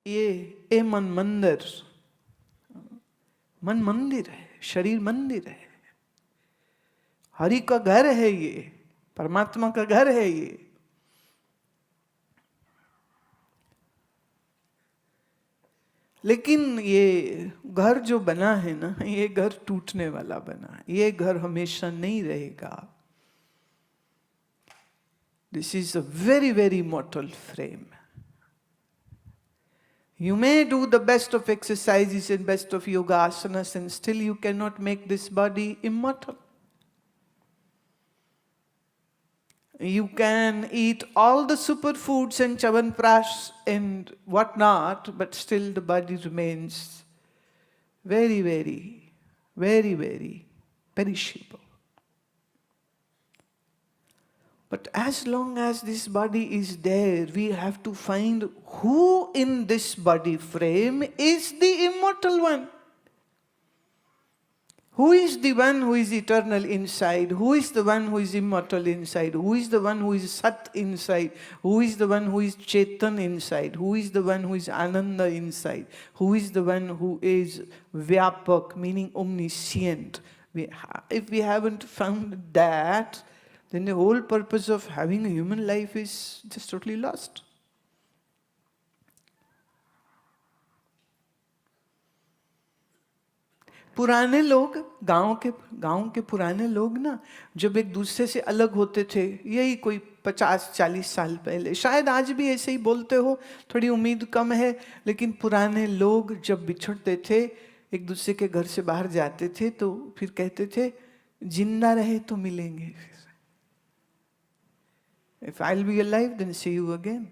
ये मन मंदिर, मन मंदिर है, शरीर मंदिर है, हरि का घर है, ये परमात्मा का घर है ये। लेकिन ये घर जो बना है ना, ये घर टूटने वाला बना है, ये घर हमेशा नहीं रहेगा। This is a very, very mortal frame. You may do the best of exercises and best of yoga asanas and still you cannot make this body immortal. You can eat all the superfoods and chavanprash and whatnot, but still the body remains very, very, very, very perishable. But as long as this body is there, we have to find who in this body frame is the immortal one. Who is the one who is eternal inside? Who is the one who is immortal inside? Who is the one who is Sat inside? Who is the one who is Chetan inside? Who is the one who is Ananda inside? Who is the one who is Vyapak, meaning omniscient? If we haven't found that, then the whole purpose of having a human life is just totally lost. पुराने लोग, गांव के पुराने लोग ना, जब एक दूसरे से अलग होते थे, यही कोई 50-40 साल पहले, शायद आज भी ऐसे ही बोलते हो, थोड़ी उम्मीद कम है, लेकिन पुराने लोग जब बिछड़ते थे, एक दूसरे के घर से बाहर जाते थे, तो फिर कहते थे जिंदा रहे तो मिलेंगे। If I'll be alive, then see you again.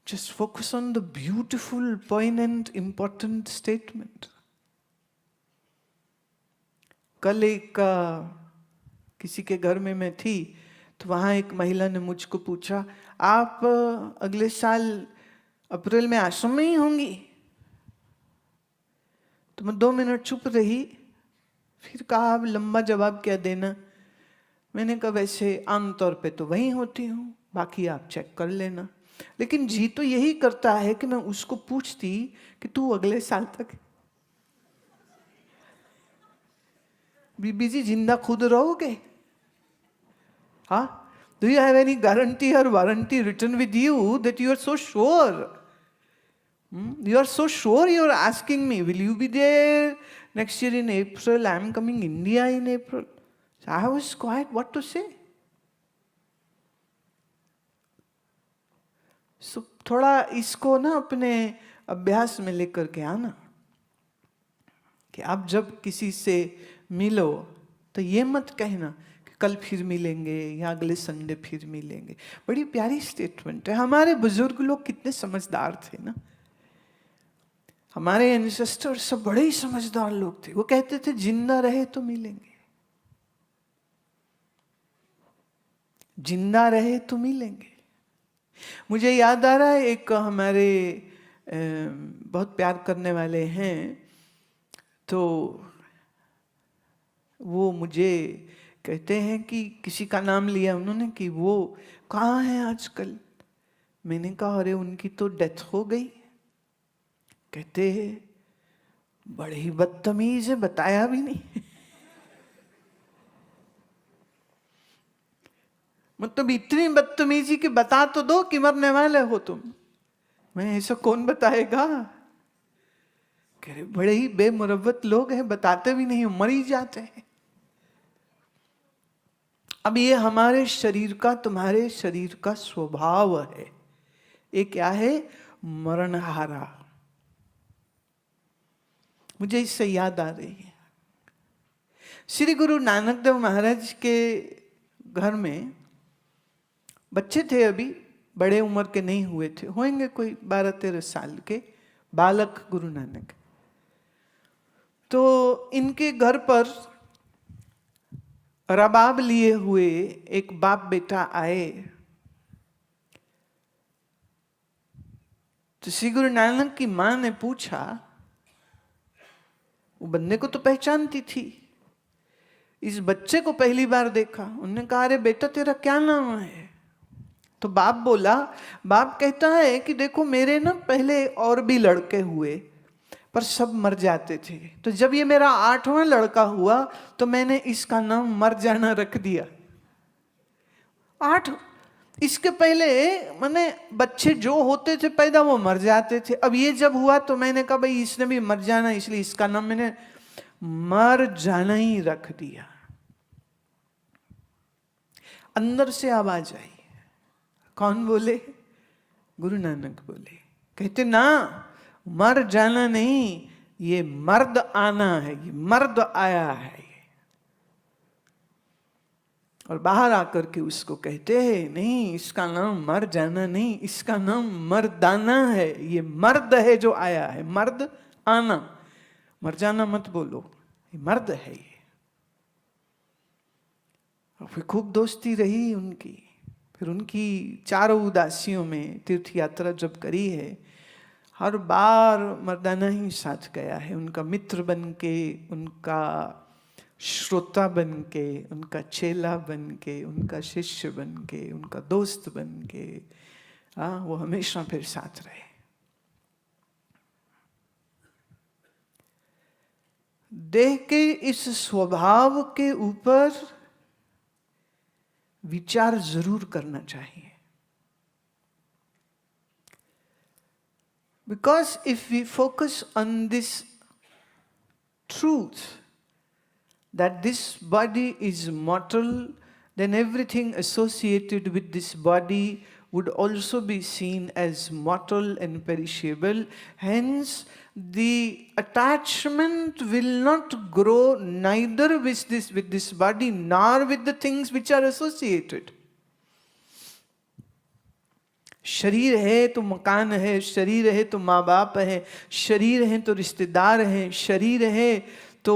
Just focus on the beautiful, poignant, important statement. कल एक किसी के घर में मैं थी, तो वहाँ एक महिला ने मुझको पूछा, आप अगले साल अप्रैल में आश्रम में ही होंगी? तो मैं 2 मिनट चुप रही, फिर कहा अब लंबा जवाब क्या देना। मैंने कहा वैसे आमतौर पे तो वहीं होती हूँ, बाकी आप चेक कर लेना। लेकिन जी तो यही करता है कि मैं उसको पूछती कि तू अगले साल तक बीबी जी जिंदा खुद रहोगे? हाँ, do you have any guarantee और warranty written with you that you are so sure? You are so sure you are asking me, will you be there next year in April? I am coming India in April. So I was quiet, what to say? So थोड़ा इसको ना अपने अभ्यास में लेकर के आना कि आप जब किसी से मिलो तो ये मत कहना कि कल फिर मिलेंगे या अगले संडे फिर मिलेंगे। बड़ी प्यारी स्टेटमेंट है। हमारे बुजुर्ग लोग कितने समझदार थे ना, हमारे एंसेस्टर सब बड़े ही समझदार लोग थे। वो कहते थे जिंदा रहे तो मिलेंगे, जिंदा रहे तो मिलेंगे। मुझे याद आ रहा है, एक हमारे बहुत प्यार करने वाले हैं, तो वो मुझे कहते हैं कि किसी का नाम लिया उन्होंने कि वो कहाँ हैं आजकल। मैंने कहा अरे उनकी तो डेथ हो गई। कहते हैं बड़े ही बदतमीज है, बताया भी नहीं। मतलब इतनी बदतमीजी कि बता तो दो कि मरने वाले हो तुम। मैं ऐसा कौन बताएगा? कह रहे बड़े ही बेमुरव्वत लोग हैं, बताते भी नहीं, मर ही जाते हैं। अब ये हमारे शरीर का, तुम्हारे शरीर का स्वभाव है। ये क्या है? मरणहारा। मुझे इससे याद आ रही है, श्री गुरु नानक देव महाराज के घर में बच्चे थे, अभी बड़े उम्र के नहीं हुए थे, होंगे कोई 12-13 साल के बालक गुरु नानक। तो इनके घर पर रबाब लिए हुए एक बाप बेटा आए। तो श्री गुरु नानक की मां ने पूछा, वो बंदे को तो पहचानती थी, इस बच्चे को पहली बार देखा। उन्होंने कहा अरे बेटा तेरा क्या नाम है? तो बाप कहता है कि देखो मेरे ना पहले और भी लड़के हुए, पर सब मर जाते थे। तो जब ये मेरा 8वां लड़का हुआ तो मैंने इसका नाम मर जाना रख दिया। 8, इसके पहले मैंने बच्चे जो होते थे पैदा वो मर जाते थे। अब ये जब हुआ तो मैंने कहा भाई इसने भी मर जाना, इसलिए इसका नाम मैंने मर जाना ही रख दिया। अंदर से आवाज आई। कौन बोले? गुरु नानक बोले। कहते ना, मर जाना नहीं, ये मर्द आना है, ये मर्द आया है। और बाहर आकर के उसको कहते हैं नहीं, इसका नाम मर जाना नहीं, इसका नाम मर्दाना है। ये मर्द है जो आया है, मर्द आना, मर जाना मत बोलो, ये मर्द है ये। और फिर खूब दोस्ती रही उनकी। फिर उनकी 4 उदासियों में तीर्थ यात्रा जब करी है, हर बार मर्दाना ही साथ गया है। उनका मित्र बन के, उनका श्रोता बन के, उनका चेला बन के, उनका शिष्य बन के, उनका दोस्त बन के, वो हमेशा फिर साथ रहे। देह के इस स्वभाव के ऊपर विचार जरूर करना चाहिए। Because if we focus on this truth, that this body is mortal, then everything associated with this body would also be seen as mortal and perishable. Hence, the attachment will not grow neither with this body nor with the things which are associated. शरीर है तो मकान है, शरीर है तो माँ बाप है, शरीर है तो रिश्तेदार हैं, शरीर है तो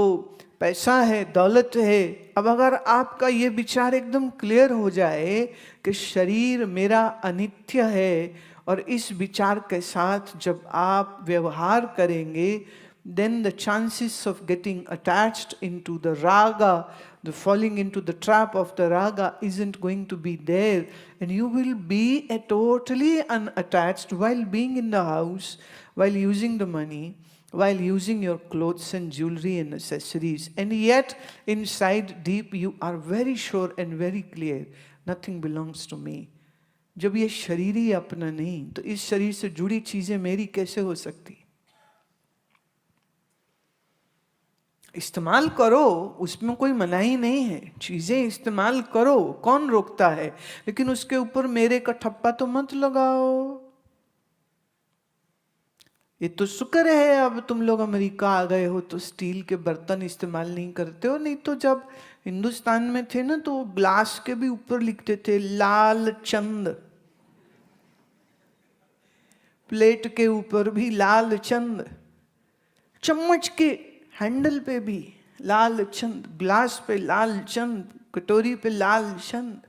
पैसा है, दौलत है। अब अगर आपका ये विचार एकदम क्लियर हो जाए कि शरीर मेरा अनित्य है, और इस विचार के साथ जब आप व्यवहार करेंगे, then the chances of getting attached into the raga, the falling into the trap of the raga isn't going to be there, and you will be totally unattached while being in the house, while using the money, while using your clothes and jewelry and accessories, and yet inside deep you are very sure and very clear, nothing belongs to me. जब ये शरीर ही अपना नहीं, तो इस शरीर से जुड़ी चीजें मेरी कैसे हो सकती? इस्तेमाल करो, उसमें कोई मनाही नहीं है, चीजें इस्तेमाल करो, कौन रोकता है, लेकिन उसके ऊपर मेरे का ठप्पा तो मत लगाओ। ये तो शुक्र है अब तुम लोग अमेरिका आ गए हो तो स्टील के बर्तन इस्तेमाल नहीं करते हो, नहीं तो जब हिंदुस्तान में थे ना तो ग्लास के भी ऊपर लिखते थे लाल चंद, प्लेट के ऊपर भी लाल चंद, चम्मच के हैंडल पे भी लाल चंद, ग्लास पे लाल चंद, कटोरी पे लाल चंद।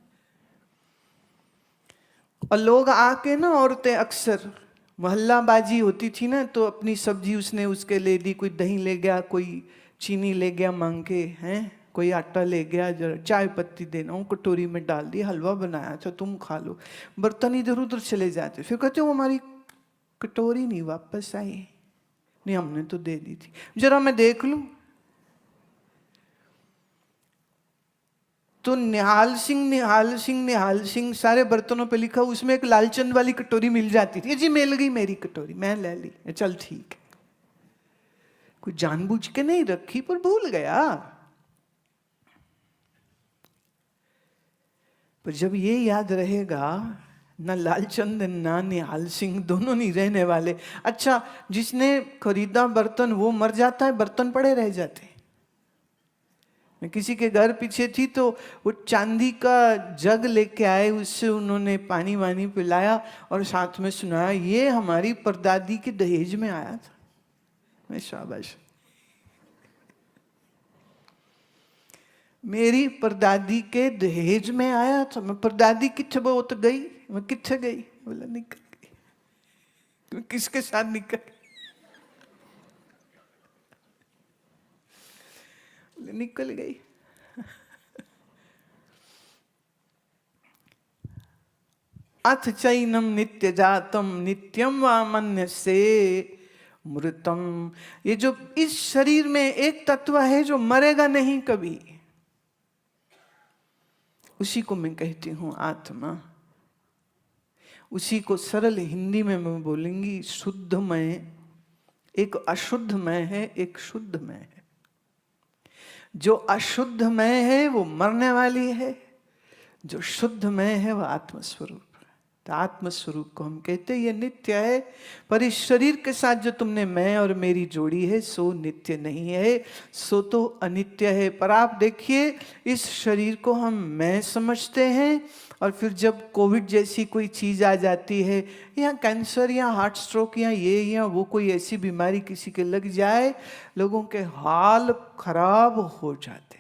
और लोग आके ना, औरतें अक्सर मोहल्लाबाजी होती थी ना, तो अपनी सब्जी उसने उसके ले दी, कोई दही ले गया, कोई चीनी ले गया मांग के, हैं कोई आटा ले गया, जरा चाय पत्ती देना, वो कटोरी में डाल दी, हलवा बनाया था तुम खा लो, बर्तन इधर उधर चले जाते। फिर कहते हो हमारी कटोरी नहीं वापस आई, नहीं हमने तो दे दी थी, जरा मैं देख लूं। तो निहाल सिंह निहाल सिंह निहाल सिंह सारे बर्तनों पे लिखा, उसमें एक लालचंद वाली कटोरी मिल जाती थी, जी मिल गई मेरी कटोरी, मैं ले ली, चल ठीक है। कोई जानबूझ के नहीं रखी पर भूल गया। पर जब ये याद रहेगा, ना लालचंद ना निहाल सिंह दोनों नहीं रहने वाले। अच्छा, जिसने खरीदा बर्तन वो मर जाता है, बर्तन पड़े रह जाते हैं। मैं किसी के घर पीछे थी तो वो चांदी का जग लेके आए, उससे उन्होंने पानी वानी पिलाया और साथ में सुनाया ये हमारी परदादी के दहेज में आया था। मैं शाबाश, मेरी परदादी के दहेज में आया था। मैं परदादी किथे वो तो गई, मैं किथे गई? बोला निकल गई। किसके साथ निकल गई? निकल गई। अथ चैनम नित्य जातम नित्यम वा मन्यसे मृतम। ये जो इस शरीर में एक तत्व है जो मरेगा नहीं कभी, उसी को मैं कहती हूं आत्मा। उसी को सरल हिंदी में मैं बोलूंगी शुद्ध मैं। एक अशुद्ध मैं है, एक शुद्ध मैं है। जो अशुद्ध मैं है वो मरने वाली है, जो शुद्ध मैं है वो आत्मस्वरूप है। तो आत्मस्वरूप को हम कहते हैं ये नित्य है, पर इस शरीर के साथ जो तुमने मैं और मेरी जोड़ी है सो नित्य नहीं है, सो तो अनित्य है। पर आप देखिए इस शरीर को हम मैं समझते हैं, और फिर जब कोविड जैसी कोई चीज आ जाती है, या कैंसर या हार्ट स्ट्रोक या ये या वो कोई ऐसी बीमारी किसी के लग जाए, लोगों के हाल खराब हो जाते।